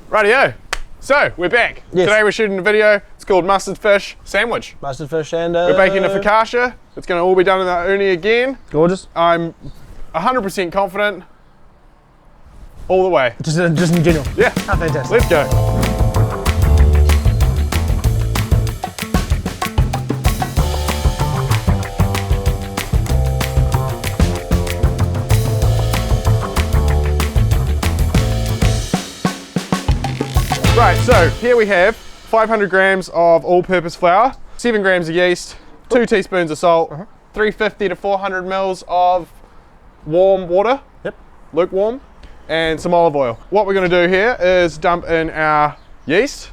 Rightio. So, we're back. Yes. Today we're shooting a video. It's called Mustard Fish Sandwich. Mustard fish and We're baking a focaccia. It's going to all be done in the uni again. gorgeous. I'm 100% confident all the way. Just in general. Yeah. How fantastic. Let's go. Right, so here we have 500 grams of all-purpose flour, 7 grams of yeast, 2 teaspoons of salt, 350 to 400 mils of warm water, lukewarm, and some olive oil. What we're going to do here is dump in our yeast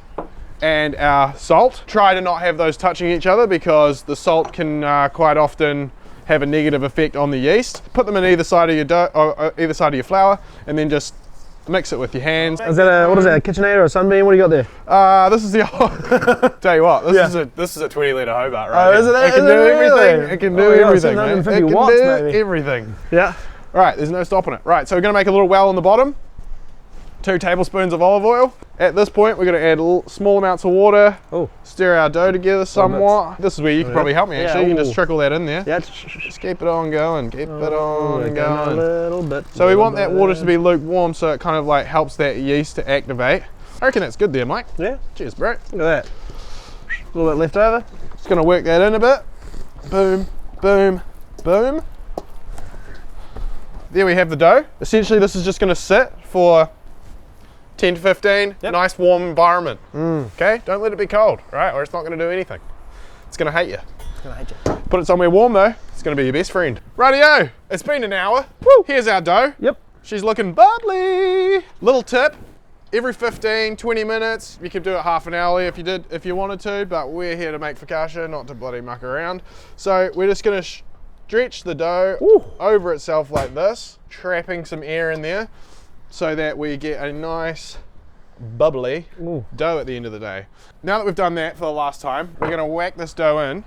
and our salt. Try to not have those touching each other because the salt can quite often have a negative effect on the yeast. Put them in either side of your dough, or either side of your flour, and then just mix it with your hands. Is that what is that, a KitchenAid or a Sunbeam? What do you got there? This is the tell you what, this is a 20 litre Hobart, right? Oh, is it? It can do everything. It can do everything, man. It can watts, do maybe. everything. Yeah. Right, there's no stopping it. Right, so we're gonna make a little well in the bottom. 2 tablespoons of olive oil. At this point, we're gonna add small amounts of water. Oh. Stir our dough together somewhat. This is where you can probably help me actually. You can just trickle that in there. Yeah. Just keep it on going, keep it on going. A little bit. So we want that water to be lukewarm so it kind of like helps that yeast to activate. I reckon that's good there, Mike. Yeah. Cheers, bro. Look at that. A little bit left over. Just gonna work that in a bit. Boom, boom, boom. There we have the dough. Essentially this is just gonna sit for 10 to 15, nice warm environment. Okay, don't let it be cold, right? Or it's not gonna do anything. It's gonna hate you. It's gonna hate you. Put it somewhere warm though, it's gonna be your best friend. Rightio, it's been an hour. Woo. Here's our dough. Yep. She's looking bubbly. Little tip, every 15, 20 minutes, you could do it half an hour if you wanted to, but we're here to make focaccia, not to bloody muck around. So we're just gonna stretch the dough over itself like this, trapping some air in there so that we get a nice bubbly dough at the end of the day. Now that we've done that for the last time, we're gonna whack this dough in,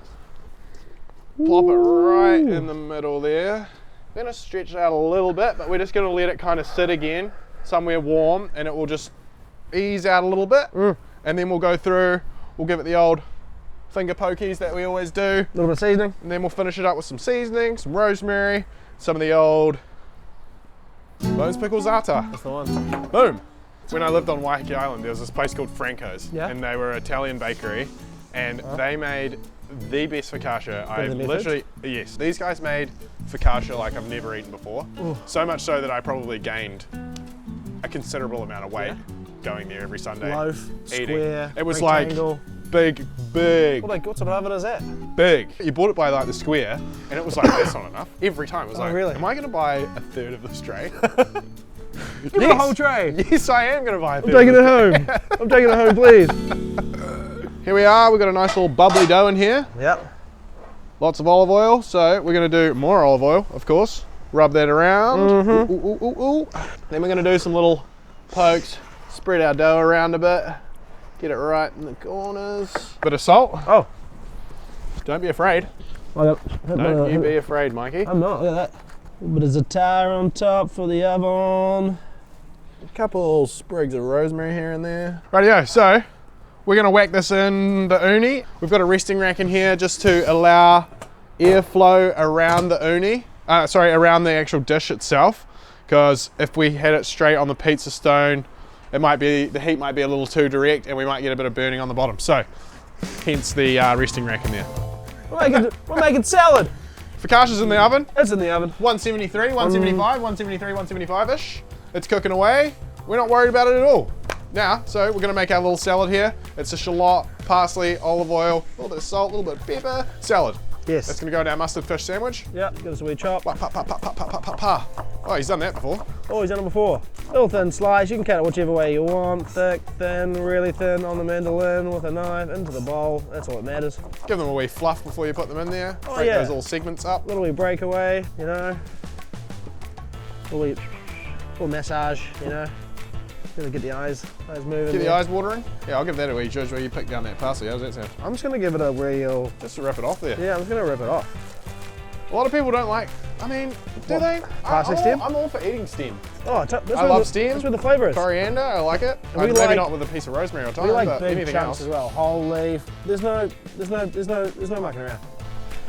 plop it right in the middle there. We're gonna stretch it out a little bit, but we're just gonna let it kind of sit again somewhere warm and it will just ease out a little bit. And then we'll go through, we'll give it the old finger pokies that we always do. A little bit of seasoning. And then we'll finish it up with some seasoning, some rosemary, some of the old Bones Pickle Za'atar. That's the one. Boom. When I lived on Waiheke Island, there was this place called Franco's, Yeah. and they were an Italian bakery, and they made the best focaccia I've literally, yes, these guys made focaccia like I've never eaten before. So much so that I probably gained a considerable amount of weight going there every Sunday. Loaf, eating. square, It was rectangle. like big, What sort of oven is that? big. You bought it by like the square, and it was like, that's not enough. Every time it was like, really? am I gonna buy a third of this tray? Give me the whole tray. Yes, I am gonna buy a third. I'm taking it home. I'm taking it home, please. Here we are, we've got a nice little bubbly dough in here. Yep. Lots of olive oil, so we're gonna do more olive oil, of course. Rub that around. Ooh, ooh, ooh, ooh. Then we're gonna do some little pokes, spread our dough around a bit, get it right in the corners. Bit of salt. Oh. Don't be afraid. Don't you be afraid, Mikey. I'm not, look at that. A little bit of za'atar on top for the oven. A couple sprigs of rosemary here and there. Rightio, so we're gonna whack this in the uni. We've got a resting rack in here just to allow airflow around the uni, around the actual dish itself. Because if we had it straight on the pizza stone, the heat might be a little too direct and we might get a bit of burning on the bottom. So, hence the resting rack in there. We're making salad. Focaccia's in the oven. It's in the oven. 173, 175, 173, 175-ish. It's cooking away. We're not worried about it at all. Now, so we're gonna make our little salad here. It's a shallot, parsley, olive oil, a little bit of salt, a little bit of pepper, salad. Yes. That's gonna go in our mustard fish sandwich. Yep, give us a wee chop. Pa, pa, pa, pa, pa, pa, pa, pa. Oh, he's done that before. Oh, he's done it before. Little thin slice, you can cut it whichever way you want. Thick, thin, really thin on the mandolin with a knife into the bowl. That's all that matters. Give them a wee fluff before you put them in there. Oh, Break yeah. those little segments up. Little wee breakaway, you know. Little massage, you know. Really get the eyes moving. Get the eyes watering? Yeah, I'll give that a wee judge where you pick down that parsley. How does that sound? I'm just gonna give it a real... Just to wrap it off there. Yeah, I'm just gonna rip it off. A lot of people don't like, I mean, do What? they? Parsley stem? I'm all for eating stem. Oh, that's I where love the, stem. That's where the flavour is. Coriander, I like it. And we Maybe like- not with a piece of rosemary or thyme, We like but big anything chunks else. as well. Whole leaf. There's no mucking around.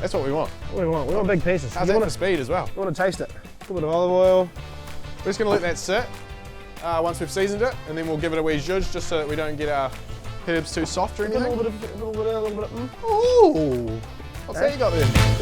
That's what we want. What do we want? We want big pieces. How's You that want for speed as well? to taste it. A little bit of olive oil. We're just gonna let that sit once we've seasoned it, and then we'll give it a wee zhuzh just so that we don't get our herbs too soft or A anything. little bit of. Ooh! What's that you got there? This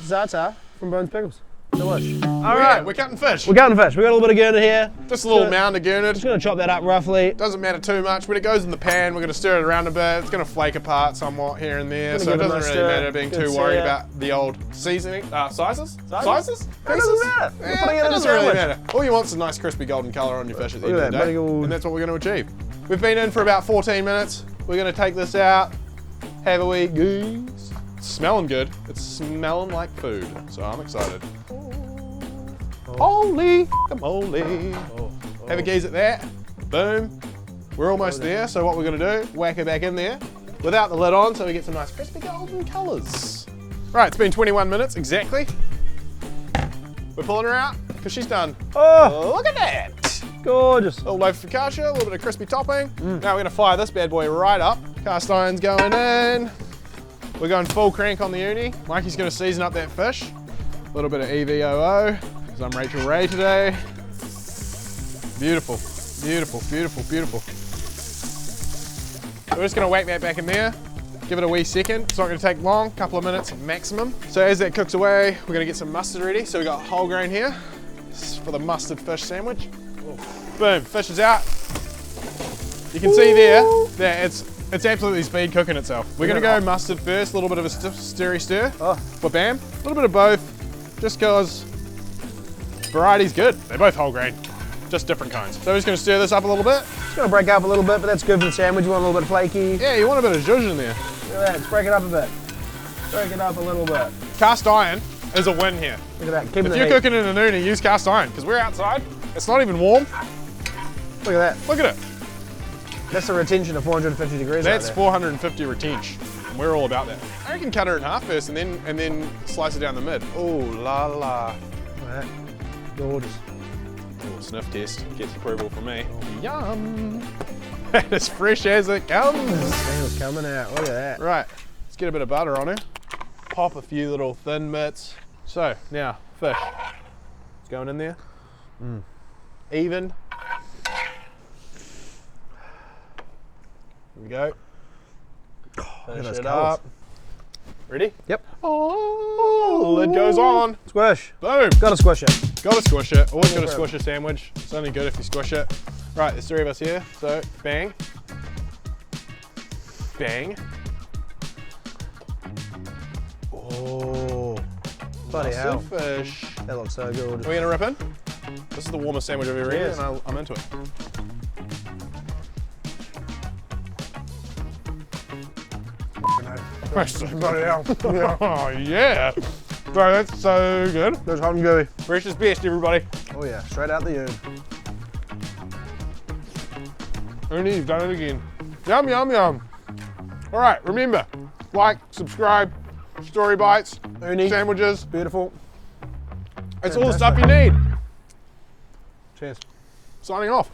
is za'atar from Bones Pickles. Delish. All Yeah, right. we're cutting fish. We're cutting fish. We got a little bit of gurnard here. Just a little Good. mound of gurnard. Just gonna chop that up roughly. Doesn't matter too much. When it goes in the pan, we're gonna stir it around a bit. It's gonna flake apart somewhat here and there, Gonna so it give it a doesn't nice really stir. matter being Good too worried sear. about the old seasoning. Sizes? Sizes? It doesn't Pieces? matter. You're Yeah, putting it in a doesn't really sandwich. matter. All you want is a nice crispy golden colour on your fish at the Look end at of the that, day, big old- and that's what we're gonna achieve. We've been in for about 14 minutes. We're gonna take this out, have a wee goose. It's smelling good. It's smelling like food, so I'm excited. Holy moly. Have a gaze at that. Boom. We're almost there, so what we're gonna do, whack it back in there without the lid on so we get some nice crispy golden colours. Right, it's been 21 minutes exactly. We're pulling her out because she's done. Oh, Look at that. gorgeous. A little loaf of focaccia, a little bit of crispy topping. Now we're gonna fire this bad boy right up. Cast iron's going in. We're going full crank on the uni. Mikey's gonna season up that fish. A little bit of EVOO, because I'm Rachel Ray today. Beautiful, beautiful, beautiful, beautiful. We're just gonna whack that back in there. Give it a wee second. It's not gonna take long, couple of minutes maximum. So as that cooks away, we're gonna get some mustard ready. So we got whole grain here for the mustard fish sandwich. Boom, fish is out. You can see there that it's absolutely speed cooking itself. We're gonna go mustard first, a little bit of a stirry stir. Oh. But bam, a little bit of both, just cause variety's good. They're both whole grain, just different kinds. So we're just gonna stir this up a little bit. It's gonna break up a little bit, but that's good for the sandwich. You want a little bit flaky. Yeah, you want a bit of zhuzh in there. Look at that. Let's break it up a bit. Break it up a little bit. Cast iron is a win here. Look at that. Keeping If the you're heat. cooking in an uni, use cast iron, because we're outside. It's not even warm. Look at that. Look at it. That's a retention of 450 degrees. That's right 450 retention. And we're all about that. I reckon cut her in half first and then slice it down the mid. Oh la la. there. Look at that. Gorgeous. Little sniff test gets approval from me. Yum. As fresh as it comes. Thing's coming out. Look at that. Right, let's get a bit of butter on her. Pop a few little thin bits. So now, fish. It's going in there. Even. Here we go. Finish those it colours. up. Ready? Yep. Oh, lid goes on. Squish. Boom. Gotta squish it. Gotta squish it. Always gotta Yeah. squish a sandwich. It's only good if you squish it. Right, there's three of us here. So, bang. Bang. Oh. Bloody hell. Fish. That looks so good. Are we gonna rip in? This is the warmest sandwich I've ever eaten, Yes. and I'm into it. Bloody hell. Yeah. Oh yeah. Bro, that's so good. There's hot and gooey. Fresh is best, everybody. Oh yeah, straight out the urn. Ernie, you've done it again. Yum, yum, yum. All right, remember, like, subscribe, story bites, Ernie. sandwiches. Beautiful. It's all the stuff you need. Cheers. Signing off.